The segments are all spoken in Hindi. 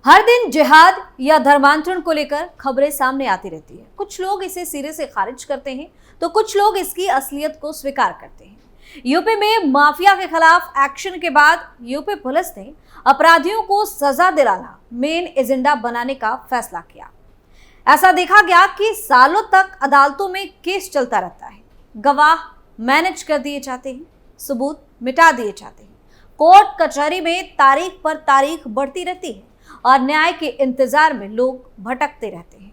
हर दिन जिहाद या धर्मांतरण को लेकर खबरें सामने आती रहती है। कुछ लोग इसे सिरे से खारिज करते हैं तो कुछ लोग इसकी असलियत को स्वीकार करते हैं। यूपी में माफिया के खिलाफ एक्शन के बाद यूपी पुलिस ने अपराधियों को सजा दिलाना मेन एजेंडा बनाने का फैसला किया। ऐसा देखा गया कि सालों तक अदालतों में केस चलता रहता है, गवाह मैनेज कर दिए जाते हैं, सबूत मिटा दिए जाते हैं, कोर्ट कचहरी में तारीख पर तारीख बढ़ती रहती है और न्याय के इंतजार में लोग भटकते रहते हैं।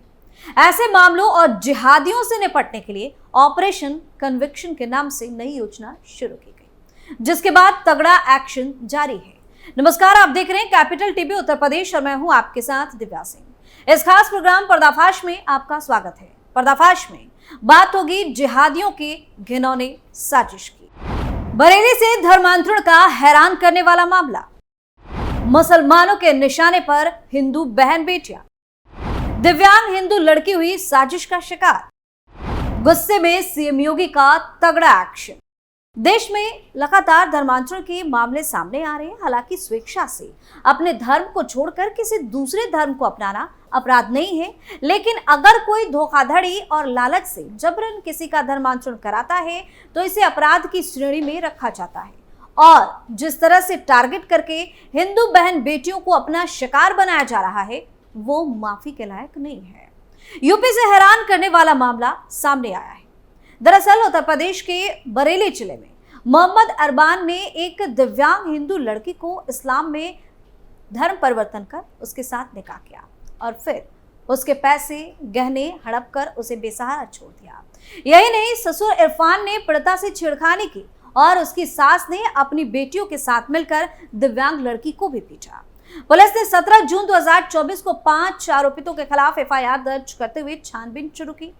ऐसे मामलों और जिहादियों से निपटने के लिए ऑपरेशन कन्विक्शन के नाम से नई योजना शुरू की गई, जिसके बाद तगड़ा एक्शन जारी है। नमस्कार, आप देख रहे हैं कैपिटल टीवी उत्तर प्रदेश और मैं हूं आपके साथ दिव्या सिंह। इस खास प्रोग्राम पर्दाफाश में आपका स्वागत है। पर्दाफाश में बात होगी जिहादियों के घिनौने साजिश की। बरेली से धर्मांतरण का हैरान करने वाला मामला, मुसलमानों के निशाने पर हिंदू बहन बेटियां, दिव्यांग हिंदू लड़की हुई साजिश का शिकार, गुस्से में सीएम योगी का तगड़ा एक्शन। देश में लगातार धर्मांतरण के मामले सामने आ रहे हैं। हालांकि स्वेच्छा से अपने धर्म को छोड़कर किसी दूसरे धर्म को अपनाना अपराध नहीं है, लेकिन अगर कोई धोखाधड़ी और लालच से जबरन किसी का धर्मांतरण कराता है तो इसे अपराध की श्रेणी में रखा जाता है। और जिस तरह से टारगेट करके हिंदू बहन बेटियों को अपना शिकार बनाया जा रहा है वो माफी के लायक नहीं है। यूपी से हैरान करने वाला मामला सामने आया है। दरअसल उत्तर प्रदेश के बरेली जिले में मोहम्मद अरमान ने एक दिव्यांग हिंदू लड़की को इस्लाम में धर्म परिवर्तन कर उसके साथ निकाह किया और फिर उसके पैसे गहने हड़प कर उसे बेसहारा छोड़ दिया। यही नहीं, ससुर इरफान ने पीड़िता से छेड़खानी की और उसकी सास ने अपनी बेटियों के साथ मिलकर दिव्यांग लड़की को भी पीटा। पुलिस ने 17 जून 2024 को 5 आरोपितों के खिलाफ एफआईआर दर्ज करते हुए छानबीन शुरू की।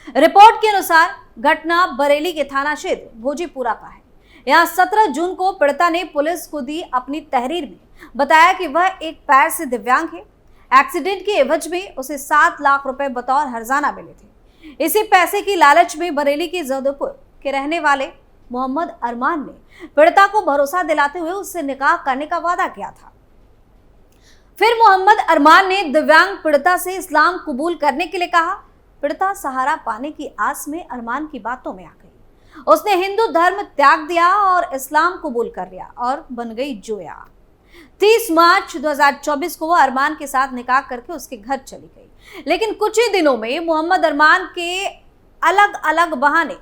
रिपोर्ट के अनुसार घटना बरेली के थाना क्षेत्र भोजीपुरा का है। यहाँ 17 जून को पीड़िता ने पुलिस को दी अपनी तहरीर में बताया कि वह एक पैर से दिव्यांग है। एक्सीडेंट के एवज में उसे 7 लाख रुपए बतौर हर्जाना मिले थे। इसी पैसे की लालच में बरेली के जदोपुर के रहने वाले मोहम्मद अरमान ने पीड़िता को भरोसा दिलाते हुए उससे निकाह करने का वादा किया था। फिर मोहम्मद अरमान ने दिव्यांग पीड़िता से इस्लाम कबूल करने के लिए कहा। पीड़िता सहारा पाने की आस में अरमान की बातों में आ गई। उसने हिंदू धर्म त्याग दिया और इस्लाम कबूल कर लिया और बन गई जोया। 30 मार्च 2024 को वह अरमान के साथ निकाह करके उसके घर चली गई, लेकिन कुछ ही दिनों में मोहम्मद अरमान के अलग अलग बहाने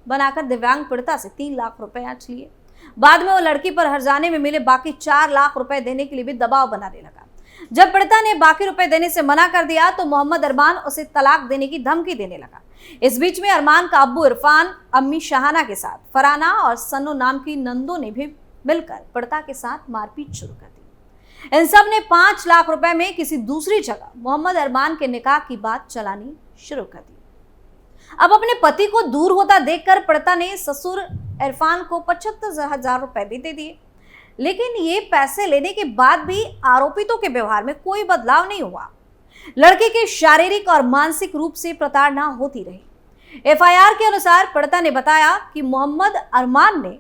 बनाकर दिव्यांग पीड़िता से 3 लाख रुपए ऐंठ लिए। बाद में वो लड़की पर हर्जाने में मिले बाकी 4 लाख रुपए देने के लिए भी दबाव बनाने लगा। जब पीड़िता ने बाकी रुपए देने से मना कर दिया तो मोहम्मद अरमान उसे तलाक देने की धमकी देने लगा। इस बीच में अरमान का अब्बू इरफान, अम्मी शाहाना के साथ फराना और सन्नो नाम की नंदों ने भी मिलकर पीड़िता के साथ मारपीट शुरू कर दी। इन सब ने 5 लाख रुपए में किसी दूसरी जगह मोहम्मद अरमान के निकाह की बात चलानी शुरू कर दी। अब अपने पति को दूर होता देखकर पीड़िता ने ससुर इरफान को 75,000 रुपए भी दे दिए, लेकिन ये पैसे लेने के बाद भी आरोपितों के व्यवहार में कोई बदलाव नहीं हुआ। लड़की के शारीरिक और मानसिक रूप से प्रताड़ना होती रही। एफआईआर के अनुसार पीड़िता ने बताया कि मोहम्मद अरमान ने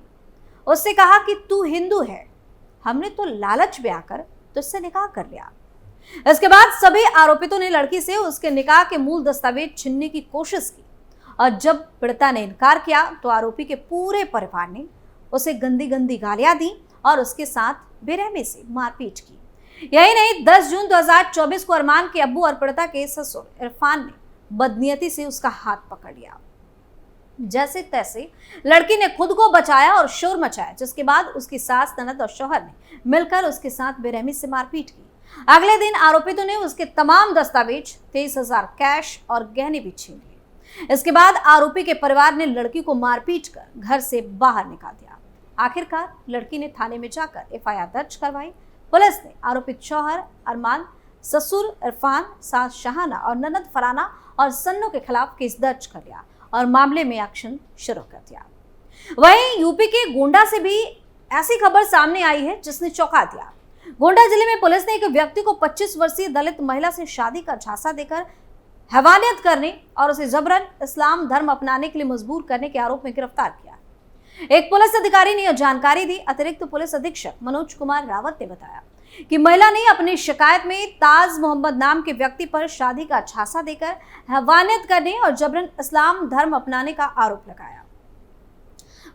उससे कहा कि तू हिंदू है, हमने तो लालच में आकर तुझसे निकाह कर लिया। इसके बाद सभी आरोपितों ने लड़की से उसके निकाह के मूल दस्तावेज छीनने की कोशिश की और जब पीड़िता ने इनकार किया तो आरोपी के पूरे परिवार ने उसे गंदी गंदी गालियां दी और उसके साथ बेरहमी से मारपीट की। यही नहीं, 10 जून 2024 को अरमान के अब्बू और पीड़िता के ससुर इरफान ने बदनीयती से उसका हाथ पकड़ लिया। जैसे तैसे लड़की ने खुद को बचाया और शोर मचाया, जिसके बाद उसकी सास, ननद और शौहर ने मिलकर उसके साथ बेरहमी से मारपीट की। अगले दिन आरोपितों ने उसके तमाम दस्तावेज, 23,000 कैश और गहने भी छीन लिए। इसके बाद आरोपी के परिवार ने लड़की को मारपीट कर घर से बाहर निकाल दिया। आखिरकार लड़की ने थाने में जाकर एफआईआर दर्ज करवाई। पुलिस ने आरोपित शौहर अरमान, ससुर इरफान, सास शाहाना और ननद फराना और सन्नो के खिलाफ केस दर्ज कर लिया और मामले में एक्शन शुरू कर दिया। वहीं यूपी के गोंडा से भी ऐसी खबर सामने आई है जिसने चौंका दिया। गोंडा जिले में पुलिस ने एक व्यक्ति को 25 वर्षीय दलित महिला से शादी का झांसा देकर हैवानियत करने और उसे जबरन इस्लाम धर्म अपनाने के लिए मजबूर करने के आरोप में गिरफ्तार किया। एक पुलिस अधिकारी ने यह जानकारी दी। अतिरिक्त पुलिस अधीक्षक मनोज कुमार रावत ने बताया कि महिला ने अपनी शिकायत में ताज मोहम्मद नाम के व्यक्ति पर शादी का झांसा देकर हैवानियत करने और जबरन इस्लाम धर्म अपनाने का आरोप लगाया।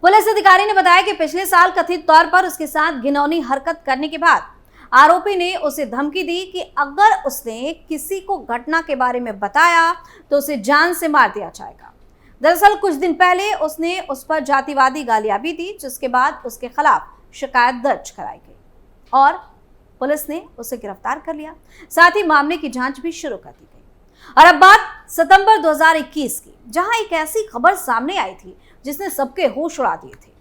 पुलिस अधिकारी ने बताया कि पिछले साल कथित तौर पर उसके साथ घिनौनी हरकत करने के बाद आरोपी ने उसे धमकी दी कि अगर उसने किसी को घटना के बारे में बताया तो उसे जान से मार दिया जाएगा। दरअसल कुछ दिन पहले उसने उस पर जातिवादी गालियां भी दी, जिसके बाद उसके खिलाफ शिकायत दर्ज कराई गई और पुलिस ने उसे गिरफ्तार कर लिया। साथ ही मामले की जांच भी शुरू कर दी गई। और अब बात सितंबर 2021 की, जहां एक ऐसी खबर सामने आई थी जिसने सबके होश उड़ा दिए थे।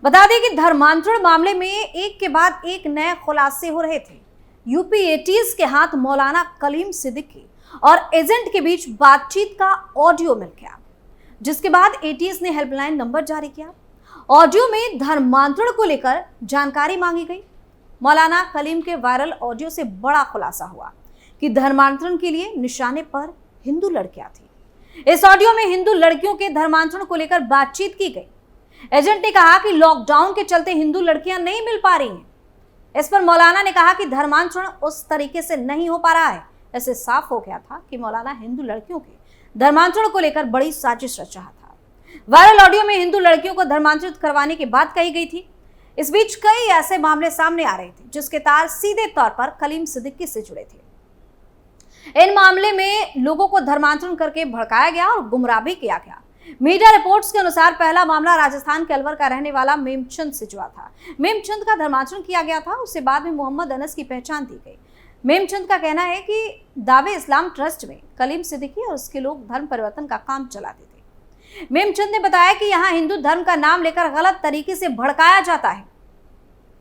बता दें कि धर्मांतरण मामले में एक के बाद एक नए खुलासे हो रहे थे। यूपी एटीज के हाथ मौलाना कलीम सिद्दीकी और एजेंट के बीच बातचीत का ऑडियो मिल गया, जिसके बाद एटीएस ने हेल्पलाइन नंबर जारी किया। ऑडियो में धर्मांतरण को लेकर जानकारी मांगी गई। मौलाना कलीम के वायरल ऑडियो से बड़ा खुलासा हुआ कि धर्मांतरण के लिए निशाने पर हिंदू लड़कियां थी। इस ऑडियो में हिंदू लड़कियों के धर्मांतरण को लेकर बातचीत की गई। एजेंट ने कहा कि लॉकडाउन के चलते हिंदू लड़कियां नहीं मिल पा रही हैं। इस पर मौलाना ने कहा कि धर्मांतरण उस तरीके से नहीं हो पा रहा है। ऐसे साफ हो गया था कि मौलाना हिंदू लड़कियों के धर्मांतरण को लेकर बड़ी साजिश रच रहा था। वायरल ऑडियो में हिंदू लड़कियों को धर्मांतरित करवाने की बात कही गई थी। इस बीच कई ऐसे मामले सामने आ रहे थे जिसके तार सीधे तौर पर कलीम सिद्दीकी से जुड़े थे। इन मामले में लोगों को धर्मांतरण करके भड़काया गया और गुमराह भी किया गया। मीडिया रिपोर्ट्स के अनुसार पहला मामला राजस्थान के अलवर का रहने वाला मेमचंद से जुड़ा था। मेमचंद का धर्मांतरण किया गया था। उससे बाद में मोहम्मद अनस की पहचान दी गई। मेमचंद का कहना है कि दावे इस्लाम ट्रस्ट में कलीम सिद्दीकी और उसके लोग धर्म परिवर्तन का काम चलाते थे। मेमचंद ने बताया कि यहाँ हिंदू धर्म का नाम लेकर गलत तरीके से भड़काया जाता है।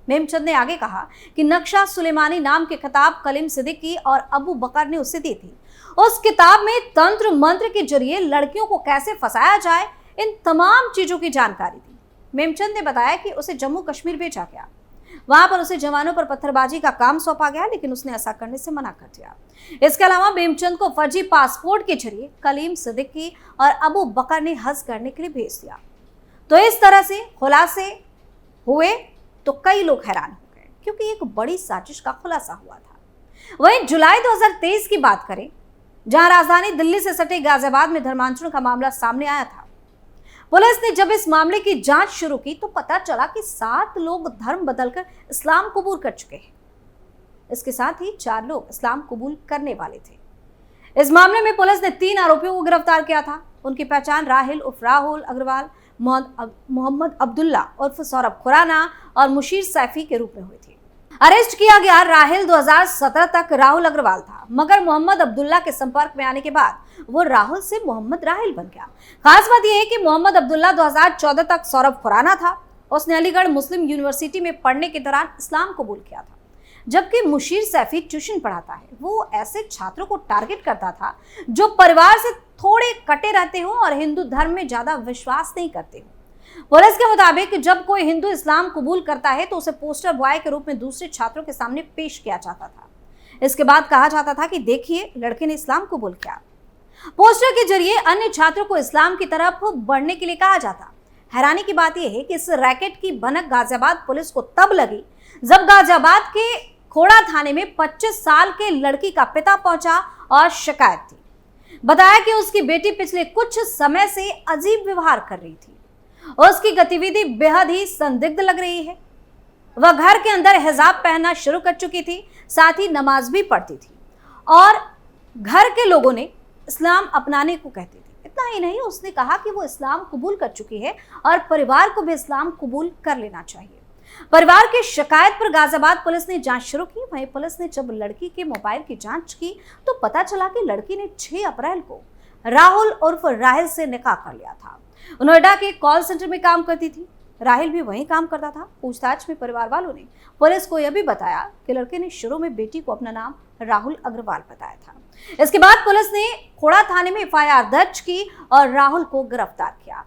मेमचंद ने आगे कहा कि नक्शा सुलेमानी नाम की किताब कलीम सिद्दीकी और अबू बकर ने उसे दी थी। उस किताब में तंत्र मंत्र के जरिए लड़कियों को कैसे फंसाया जाए, इन तमाम चीजों की जानकारी थी। मेमचंद ने बताया कि उसे जम्मू कश्मीर भेजा गया। वहां पर उसे जवानों पर पत्थरबाजी का काम सौंपा गया, लेकिन उसने ऐसा करने से मना कर दिया। इसके अलावा मेमचंद को फर्जी पासपोर्ट के जरिए कलीम सिद्दीकी और अबू बकर ने हज करने के लिए भेज दिया। तो इस तरह से खुलासे हुए तो कई लोग हैरान हो गए, क्योंकि एक बड़ी साजिश का खुलासा हुआ था। वहीं जुलाई 2023 की बात करें, जहां राजधानी दिल्ली से सटे गाजियाबाद में धर्मांतरण का मामला सामने आया था। पुलिस ने जब इस मामले की जांच शुरू की तो पता चला कि 7 लोग धर्म बदलकर इस्लाम कबूल कर चुके हैं। इसके साथ ही 4 लोग इस्लाम कबूल करने वाले थे। इस मामले में पुलिस ने 3 आरोपियों को गिरफ्तार किया था। उनकी पहचान राहिल उर्फ राहुल अग्रवाल, मोहम्मद अब्दुल्ला उर्फ सौरभ खुराना और मुशीर सैफी के रूप में हुई थी। अरेस्ट किया गया राहिल 2017 तक राहुल अग्रवाल था, मगर मोहम्मद अब्दुल्ला के संपर्क में आने के बाद वो राहुल से मोहम्मद राहिल बन गया। खास बात यह है कि मोहम्मद अब्दुल्ला 2014 तक सौरभ खुराना था। उसने अलीगढ़ मुस्लिम यूनिवर्सिटी में पढ़ने के दौरान इस्लाम कबूल किया था, जबकि मुशीर सैफी ट्यूशन पढ़ाता है। वो ऐसे छात्रों को टारगेट करता था जो परिवार से थोड़े कटे रहते हो और हिंदू धर्म में ज्यादा विश्वास नहीं करते हो। पुलिस के मुताबिक जब कोई हिंदू इस्लाम कबूल करता है तो उसे पोस्टर बॉय के रूप में दूसरे छात्रों के सामने पेश किया जाता था। इसके बाद कहा जाता था कि देखिए, लड़के ने इस्लाम कबूल किया। पोस्टर के जरिए अन्य छात्रों को इस्लाम की तरफ बढ़ने के लिए कहा जाता। हैरानी की बात यह है कि इस रैकेट की भनक गाजियाबाद पुलिस को तब लगी जब गाजियाबाद के खोड़ा थाने में 25 साल के लड़की का पिता पहुंचा और शिकायत थी। बताया कि उसकी बेटी पिछले कुछ समय से अजीब व्यवहार कर रही थी। उसकी गतिविधि बेहद ही संदिग्ध लग रही है। वह घर के अंदर हिजाब पहनना शुरू कर चुकी थी, साथ ही नमाज भी पढ़ती थी और घर के लोगों ने इस्लाम अपनाने को कहती थी। इतना ही नहीं, उसने कहा कि वो इस्लाम कबूल कर चुकी है और परिवार को भी इस्लाम कबूल कर लेना चाहिए। परिवार की शिकायत पर गाजियाबाद पुलिस ने जांच शुरू की। वहीं पुलिस ने जब लड़की के मोबाइल की जांच की तो पता चला कि लड़की ने 6 अप्रैल को राहुल उर्फ राहिल से निकाह कर लिया था। नोएडा के कॉल सेंटर में काम करती थी। राहिल भी वहीं काम करता था। पूछताछ में परिवार वालों ने पुलिस को यह भी बताया कि लड़के ने शुरू में बेटी को अपना नाम राहुल अग्रवाल बताया था। इसके बाद पुलिस ने खोड़ा थाने में एफआईआर दर्ज की और राहुल को गिरफ्तार किया।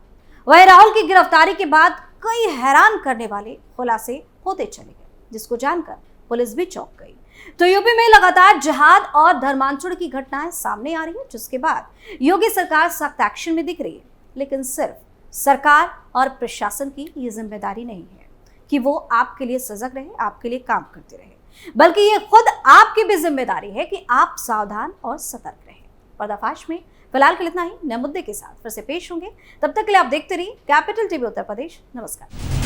वहीं राहुल की गिरफ्तारी के बाद कई हैरान करने वाले खुलासे होते चले गए, जिसको जानकर पुलिस भी चौंक गई। तो यूपी में लगातार जिहाद और धर्मांतरण की घटनाएं सामने आ रही है, जिसके बाद योगी सरकार सख्त एक्शन में दिख रही है। लेकिन सिर्फ सरकार और प्रशासन की ये जिम्मेदारी नहीं है कि वो आपके लिए सजग रहे, आपके लिए काम करते रहे। बल्कि ये खुद आपकी भी जिम्मेदारी है कि आप सावधान और सतर्क रहें। पर्दाफाश में फिलहाल के लिए इतना ही। नए मुद्दे के साथ फिर से पेश होंगे, तब तक के लिए आप देखते रहिए कैपिटल टीवी उत्तर प्रदेश। नमस्कार।